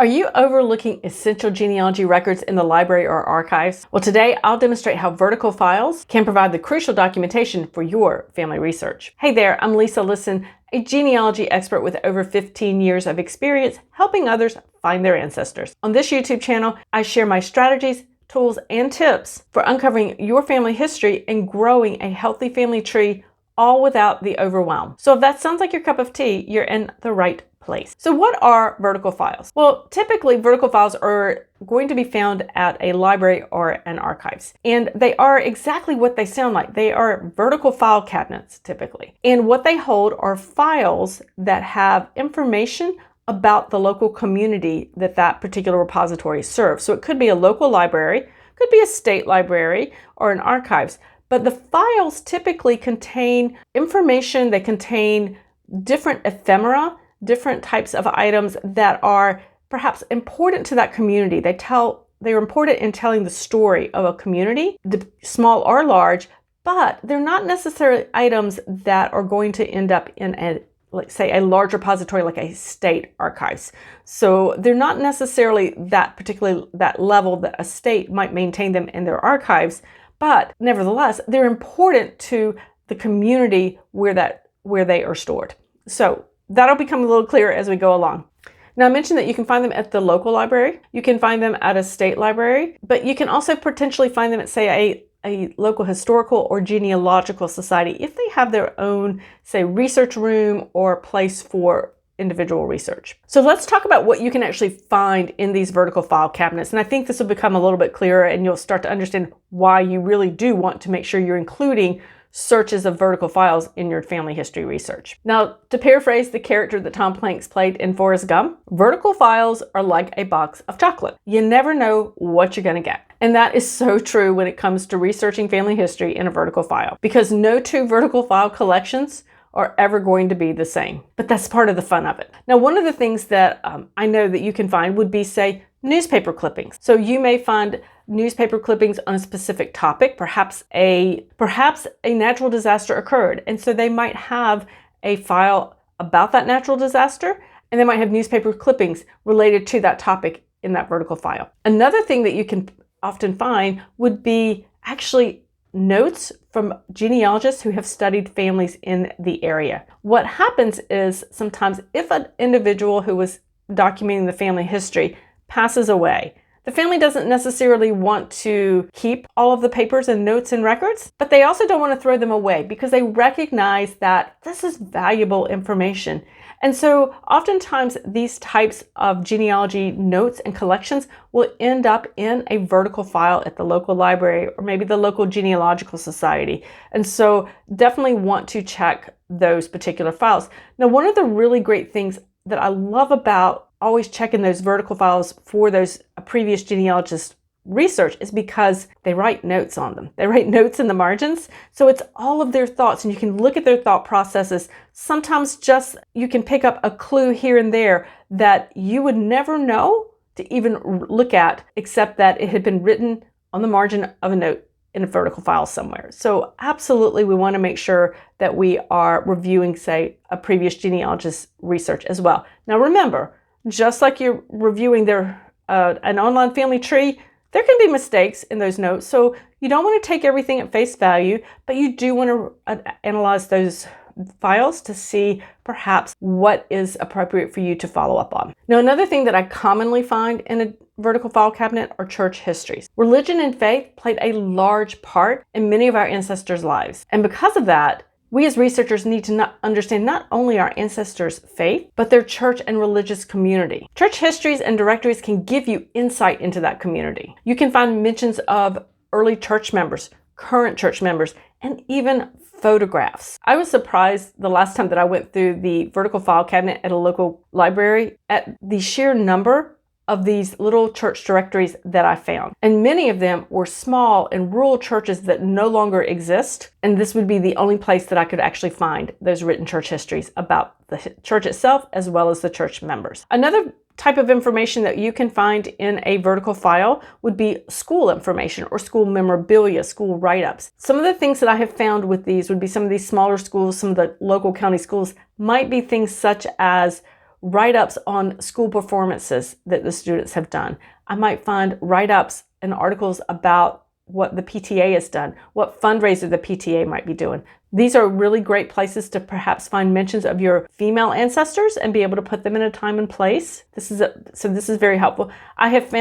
Are you overlooking essential genealogy records in the library or archives? Well, today I'll demonstrate how vertical files can provide the crucial documentation for your family research. Hey there, I'm Lisa Lisson, a genealogy expert with over 15 years of experience helping others find their ancestors. On this YouTube channel, I share my strategies, tools, and tips for uncovering your family history and growing a healthy family tree, all without the overwhelm. So if that sounds like your cup of tea, you're in the right place. So what are vertical files? Well, typically vertical files are going to be found at a library or an archives. And they are exactly what they sound like. They are vertical file cabinets typically. And what they hold are files that have information about the local community that that particular repository serves. So it could be a local library, could be a state library or an archives. But the files typically contain information, they contain different ephemera, different types of items that are perhaps important to that community. They're important in telling the story of a community, small or large, but they're not necessarily items that are going to end up in a large repository like a state archives. So they're not necessarily that level that a state might maintain them in their archives, but nevertheless, they're important to the community where they are stored. So that'll become a little clearer as we go along. Now, I mentioned that you can find them at the local library. You can find them at a state library, but you can also potentially find them at, say, a local historical or genealogical society if they have their own, say, research room or place for individual research. So let's talk about what you can actually find in these vertical file cabinets. And I think this will become a little bit clearer and you'll start to understand why you really do want to make sure you're including searches of vertical files in your family history research. Now, to paraphrase the character that Tom Hanks played in Forrest Gump, vertical files are like a box of chocolate. You never know what you're going to get. And that is so true when it comes to researching family history in a vertical file, because no two vertical file collections are ever going to be the same. But that's part of the fun of it. Now, one of the things that I know that you can find would be, say, newspaper clippings. So you may find newspaper clippings on a specific topic, perhaps a natural disaster occurred. And so they might have a file about that natural disaster, and they might have newspaper clippings related to that topic in that vertical file. Another thing that you can often find would be actually notes from genealogists who have studied families in the area. What happens is sometimes if an individual who was documenting the family history passes away, the family doesn't necessarily want to keep all of the papers and notes and records, but they also don't want to throw them away because they recognize that this is valuable information. And so oftentimes these types of genealogy notes and collections will end up in a vertical file at the local library or maybe the local genealogical society. And so definitely want to check those particular files. Now, one of the really great things that I love about always checking those vertical files for those previous genealogist research is because they write notes on them. They write notes in the margins. So it's all of their thoughts and you can look at their thought processes. Sometimes just you can pick up a clue here and there that you would never know to even look at, except that it had been written on the margin of a note in a vertical file somewhere. So absolutely, we want to make sure that we are reviewing, say, a previous genealogist research as well. Now remember, just like you're reviewing an online family tree, there can be mistakes in those notes. So you don't want to take everything at face value, but you do want to analyze those files to see perhaps what is appropriate for you to follow up on. Now, another thing that I commonly find in a vertical file cabinet are church histories. Religion and faith played a large part in many of our ancestors' lives. And because of that, we as researchers need to understand not only our ancestors' faith, but their church and religious community. Church histories and directories can give you insight into that community. You can find mentions of early church members, current church members, and even photographs. I was surprised the last time that I went through the vertical file cabinet at a local library at the sheer number of these little church directories that I found. And many of them were small and rural churches that no longer exist. And this would be the only place that I could actually find those written church histories about the church itself as well as the church members. Another type of information that you can find in a vertical file would be school information or school memorabilia, school write-ups. Some of the things that I have found with these would be some of these smaller schools, some of the local county schools might be things such as write-ups on school performances that the students have done. I might find write-ups and articles about what the PTA has done, what fundraiser the PTA might be doing. These are really great places to perhaps find mentions of your female ancestors and be able to put them in a time and place. This is very helpful. I have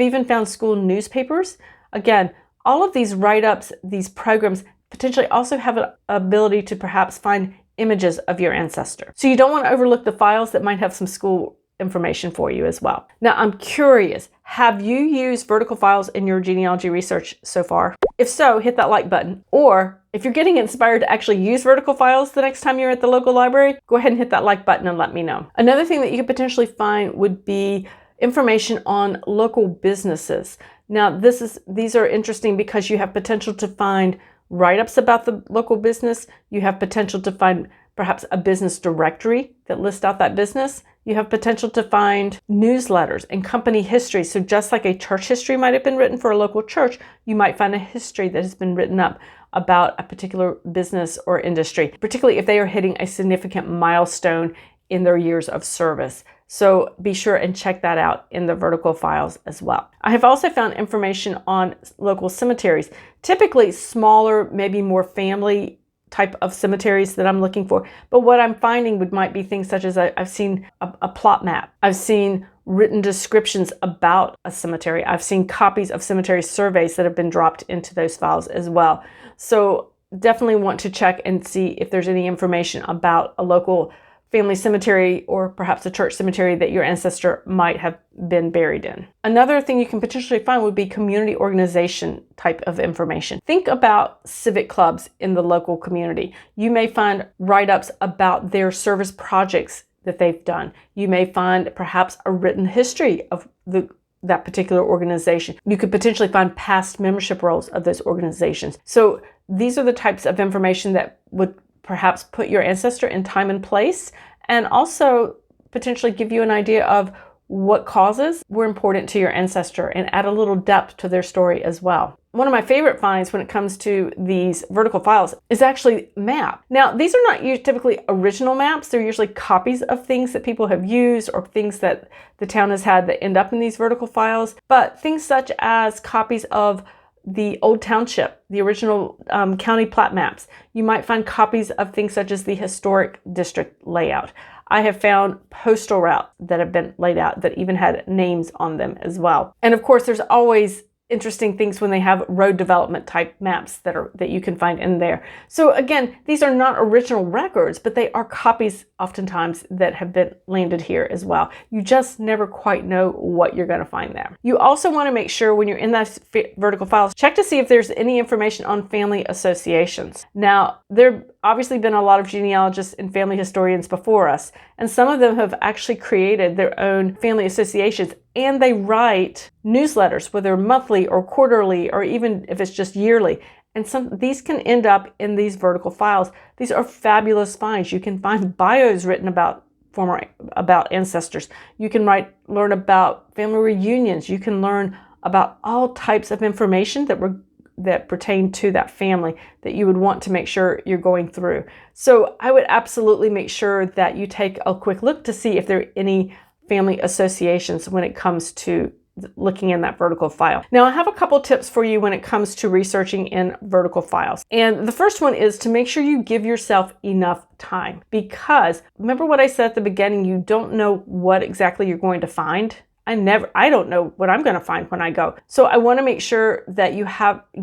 even found school newspapers. Again, all of these write-ups, these programs potentially also have an ability to perhaps find images of your ancestor. So you don't want to overlook the files that might have some school information for you as well. Now, I'm curious, have you used vertical files in your genealogy research so far? If so, hit that like button. Or if you're getting inspired to actually use vertical files the next time you're at the local library, go ahead and hit that like button and let me know. Another thing that you could potentially find would be information on local businesses. Now, these are interesting because you have potential to find write-ups about the local business. You have potential to find perhaps a business directory that lists out that business. You have potential to find newsletters and company history. So just like a church history might have been written for a local church, you might find a history that has been written up about a particular business or industry, particularly if they are hitting a significant milestone in their years of service. So be sure and check that out in the vertical files as well. I have also found information on local cemeteries, typically smaller, maybe more family type of cemeteries that I'm looking for. But what I'm finding might be things such as I've seen a plot map. I've seen written descriptions about a cemetery. I've seen copies of cemetery surveys that have been dropped into those files as well. So definitely want to check and see if there's any information about a local family cemetery or perhaps a church cemetery that your ancestor might have been buried in. Another thing you can potentially find would be community organization type of information. Think about civic clubs in the local community. You may find write-ups about their service projects that they've done. You may find perhaps a written history of that particular organization. You could potentially find past membership rolls of those organizations. So these are the types of information that would perhaps put your ancestor in time and place, and also potentially give you an idea of what causes were important to your ancestor and add a little depth to their story as well. One of my favorite finds when it comes to these vertical files is actually map. Now, these are not typically original maps. They're usually copies of things that people have used or things that the town has had that end up in these vertical files, but things such as copies of the old township, the original county plat maps. You might find copies of things such as the historic district layout. I have found postal routes that have been laid out that even had names on them as well. And of course, there's always interesting things when they have road development type maps that you can find in there. So again, these are not original records, but they are copies oftentimes that have been landed here as well. You just never quite know what you're going to find there. You also want to make sure when you're in those vertical files, check to see if there's any information on family associations. Now, there have obviously been a lot of genealogists and family historians before us, and some of them have actually created their own family associations, and they write newsletters, whether monthly or quarterly, or even if it's just yearly. And these can end up in these vertical files. These are fabulous finds. You can find bios written about ancestors. You can learn about family reunions. You can learn about all types of information that pertain to that family that you would want to make sure you're going through. So I would absolutely make sure that you take a quick look to see if there are any family associations when it comes to looking in that vertical file. Now, I have a couple tips for you when it comes to researching in vertical files. And the first one is to make sure you give yourself enough time, because remember what I said at the beginning, you don't know what exactly you're going to find. I don't know what I'm going to find when I go. So I want to make sure that you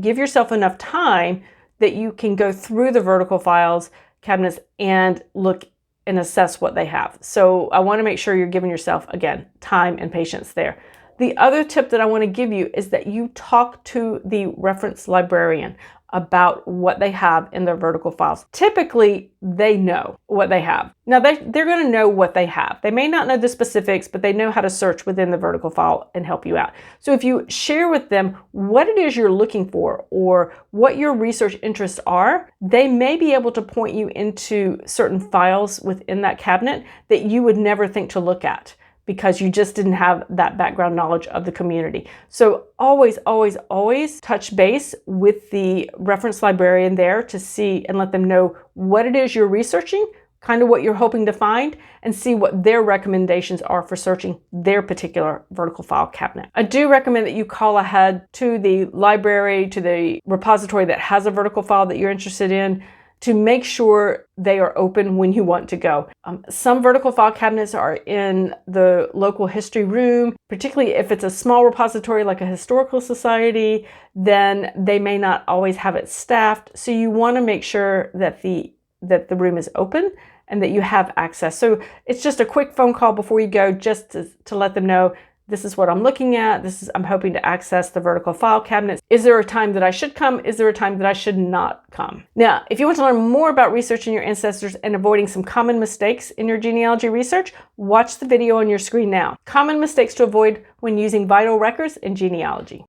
give yourself enough time that you can go through the vertical files cabinets and look and assess what they have. So I want to make sure you're giving yourself, again, time and patience there. The other tip that I want to give you is that you talk to the reference librarian about what they have in their vertical files. Typically, they know what they have. Now, they're going to know what they have. They may not know the specifics, but they know how to search within the vertical file and help you out. So if you share with them what it is you're looking for or what your research interests are, they may be able to point you into certain files within that cabinet that you would never think to look at, because you just didn't have that background knowledge of the community. So always, always, always touch base with the reference librarian there to see and let them know what it is you're researching, kind of what you're hoping to find, and see what their recommendations are for searching their particular vertical file cabinet. I do recommend that you call ahead to the library, to the repository that has a vertical file that you're interested in, to make sure they are open when you want to go. Some vertical file cabinets are in the local history room, particularly if it's a small repository like a historical society, then they may not always have it staffed. So you want to make sure that the room is open and that you have access. So it's just a quick phone call before you go, just to let them know, this is what I'm looking at. I'm hoping to access the vertical file cabinets. Is there a time that I should come? Is there a time that I should not come? Now, if you want to learn more about researching your ancestors and avoiding some common mistakes in your genealogy research, watch the video on your screen now. Common mistakes to avoid when using vital records in genealogy.